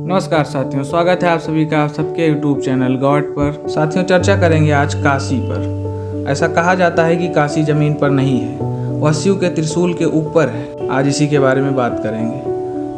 नमस्कार साथियों, स्वागत है आप सभी का आप सबके यूट्यूब चैनल गॉड पर। साथियों, चर्चा करेंगे आज काशी पर। ऐसा कहा जाता है कि काशी जमीन पर नहीं है, वह शिव के त्रिशूल के ऊपर है। आज इसी के बारे में बात करेंगे,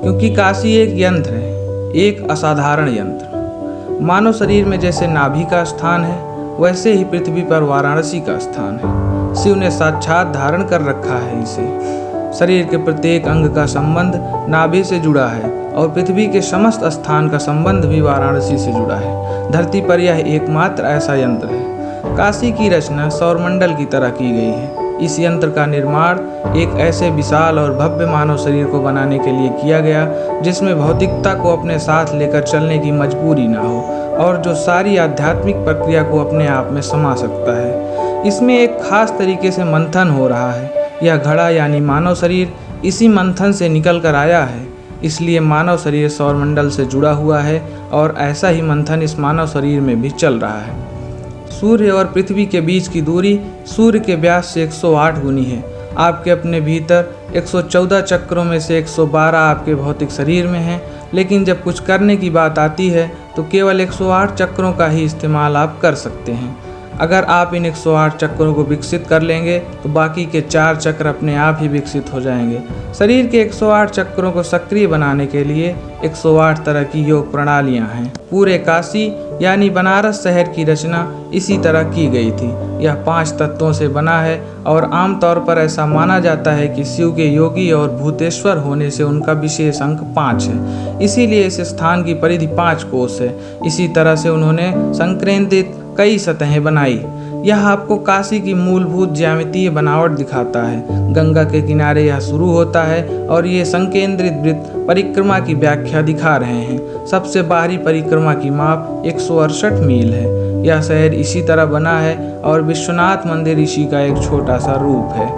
क्योंकि काशी एक यंत्र है, एक असाधारण यंत्र। मानव शरीर में जैसे नाभि का स्थान है, वैसे ही पृथ्वी पर वाराणसी का स्थान है। शिव ने साक्षात धारण कर रखा है इसे। शरीर के प्रत्येक अंग का संबंध नाभि से जुड़ा है और पृथ्वी के समस्त स्थान का संबंध भी वाराणसी से जुड़ा है। धरती पर यह एकमात्र ऐसा यंत्र है। काशी की रचना सौरमंडल की तरह की गई है। इस यंत्र का निर्माण एक ऐसे विशाल और भव्य मानव शरीर को बनाने के लिए किया गया, जिसमें भौतिकता को अपने साथ लेकर चलने की मजबूरी ना हो और जो सारी आध्यात्मिक प्रक्रिया को अपने आप में समा सकता है। इसमें एक खास तरीके से मंथन हो रहा है। यह घड़ा यानी मानव शरीर इसी मंथन से निकल कर आया है, इसलिए मानव शरीर सौरमंडल से जुड़ा हुआ है और ऐसा ही मंथन इस मानव शरीर में भी चल रहा है। सूर्य और पृथ्वी के बीच की दूरी सूर्य के व्यास से 108 गुनी है। आपके अपने भीतर 114 चक्रों में से 112 आपके भौतिक शरीर में हैं, लेकिन जब कुछ करने की बात आती है तो केवल 108 चक्रों का ही इस्तेमाल आप कर सकते हैं। अगर आप इन 108 चक्रों को विकसित कर लेंगे तो बाकी के 4 चक्र अपने आप ही विकसित हो जाएंगे। शरीर के 108 चक्रों को सक्रिय बनाने के लिए 108 तरह की योग प्रणालियां हैं। पूरे काशी यानी बनारस शहर की रचना इसी तरह की गई थी। यह 5 तत्वों से बना है और आमतौर पर ऐसा माना जाता है कि शिव के योगी और भूतेश्वर होने से उनका विशेष अंक 5 है, इसीलिए इस स्थान की परिधि 5 कोस है। इसी तरह से उन्होंने संकेंद्रित कई सतहें बनाई। यह आपको काशी की मूलभूत ज्यामितीय बनावट दिखाता है। गंगा के किनारे यह शुरू होता है और ये संकेंद्रित वृत्त परिक्रमा की व्याख्या दिखा रहे हैं। सबसे बाहरी परिक्रमा की माप 168 मील है। यह शहर इसी तरह बना है और विश्वनाथ मंदिर इसी का एक छोटा सा रूप है।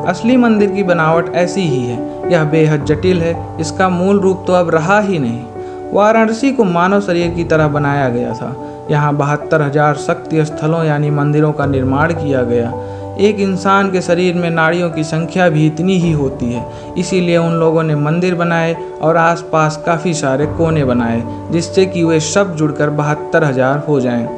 असली मंदिर की बनावट ऐसी ही है। यह बेहद जटिल है, इसका मूल रूप तो अब रहा ही नहीं। वाराणसी को मानव शरीर की तरह बनाया गया था। यहाँ 72,000 शक्ति स्थलों यानी मंदिरों का निर्माण किया गया। एक इंसान के शरीर में नाड़ियों की संख्या भी इतनी ही होती है, इसीलिए उन लोगों ने मंदिर बनाए और आसपास काफ़ी सारे कोने बनाए, जिससे कि वे सब जुड़कर 72,000 हो जाएं।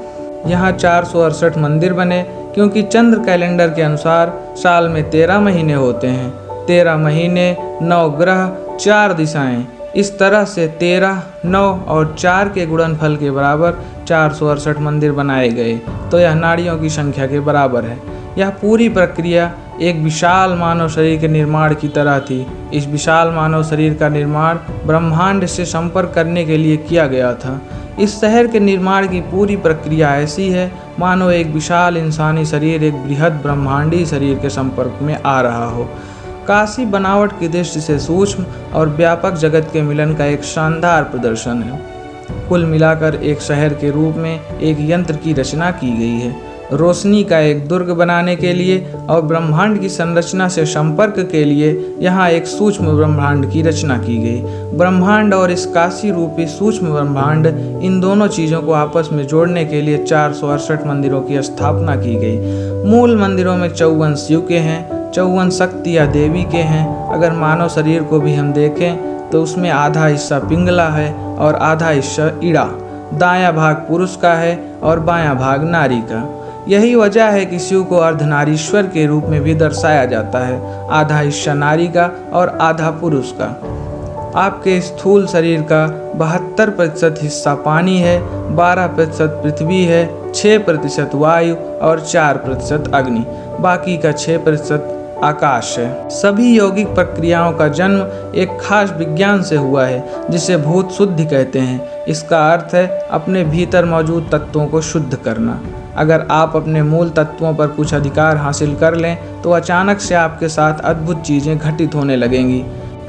यहाँ 468 मंदिर बने, क्योंकि चंद्र कैलेंडर के अनुसार साल में 13 महीने होते हैं। 13 महीने, 9 ग्रह, 4 दिशाएं। इस तरह से 13, 9 और 4 के गुणनफल के बराबर 468 मंदिर बनाए गए, तो यह नाड़ियों की संख्या के बराबर है। यह पूरी प्रक्रिया एक विशाल मानव शरीर के निर्माण की तरह थी। इस विशाल मानव शरीर का निर्माण ब्रह्मांड से संपर्क करने के लिए किया गया था। इस शहर के निर्माण की पूरी प्रक्रिया ऐसी है मानो एक विशाल इंसानी शरीर एक बृहद ब्रह्मांडीय शरीर के संपर्क में आ रहा हो। काशी बनावट की दृष्टि से सूक्ष्म और व्यापक जगत के मिलन का एक शानदार प्रदर्शन है। कुल मिलाकर एक शहर के रूप में एक यंत्र की रचना की गई है। रोशनी का एक दुर्ग बनाने के लिए और ब्रह्मांड की संरचना से संपर्क के लिए यहाँ एक सूक्ष्म ब्रह्मांड की रचना की गई। ब्रह्मांड और इस काशी रूपी सूक्ष्म ब्रह्मांड, इन दोनों चीज़ों को आपस में जोड़ने के लिए 468 मंदिरों की स्थापना की गई। मूल मंदिरों में 54 शिव के हैं, 54 शक्ति या देवी के हैं। अगर मानव शरीर को भी हम देखें तो उसमें आधा हिस्सा पिंगला है और आधा हिस्सा ईड़ा। दायां भाग पुरुष का है और बायां भाग नारी का। यही वजह है कि शिव को अर्धनारीश्वर के रूप में भी दर्शाया जाता है, आधा हिस्सा नारी का और आधा पुरुष का। आपके स्थूल शरीर का 72% हिस्सा पानी है, 12% पृथ्वी है, 6% वायु और 4% अग्नि, बाकी का 6% आकाश है। सभी यौगिक प्रक्रियाओं का जन्म एक खास विज्ञान से हुआ है, जिसे भूत शुद्धि कहते हैं। इसका अर्थ है अपने भीतर मौजूद तत्वों को शुद्ध करना। अगर आप अपने मूल तत्वों पर कुछ अधिकार हासिल कर लें तो अचानक से आपके साथ अद्भुत चीज़ें घटित होने लगेंगी।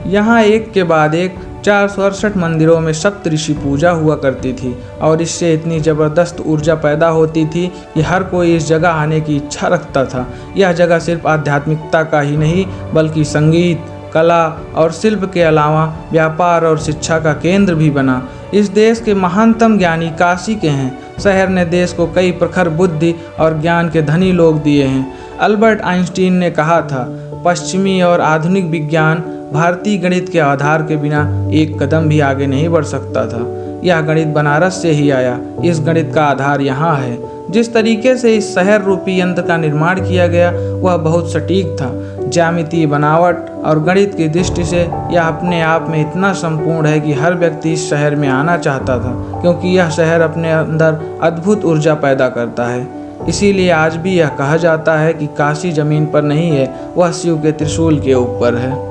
यहाँ एक के बाद एक 468 मंदिरों में सप्तऋषि पूजा हुआ करती थी और इससे इतनी ज़बरदस्त ऊर्जा पैदा होती थी कि हर कोई इस जगह आने की इच्छा रखता था। यह जगह सिर्फ आध्यात्मिकता का ही नहीं बल्कि संगीत, कला और शिल्प के अलावा व्यापार और शिक्षा का केंद्र भी बना। इस देश के महानतम ज्ञानी काशी के हैं। शहर ने देश को कई प्रखर बुद्धि और ज्ञान के धनी लोग दिए हैं। अल्बर्ट आइंस्टीन ने कहा था, पश्चिमी और आधुनिक विज्ञान भारतीय गणित के आधार के बिना एक कदम भी आगे नहीं बढ़ सकता था। यह गणित बनारस से ही आया। इस गणित का आधार यहाँ है। जिस तरीके से इस शहर रूपी यंत्र का निर्माण किया गया वह बहुत सटीक था। ज्यामितीय बनावट और गणित की दृष्टि से यह अपने आप में इतना संपूर्ण है कि हर व्यक्ति इस शहर में आना चाहता था, क्योंकि यह शहर अपने अंदर अद्भुत ऊर्जा पैदा करता है। इसीलिए आज भी यह कहा जाता है कि काशी जमीन पर नहीं है, वह शिव के त्रिशूल के ऊपर है।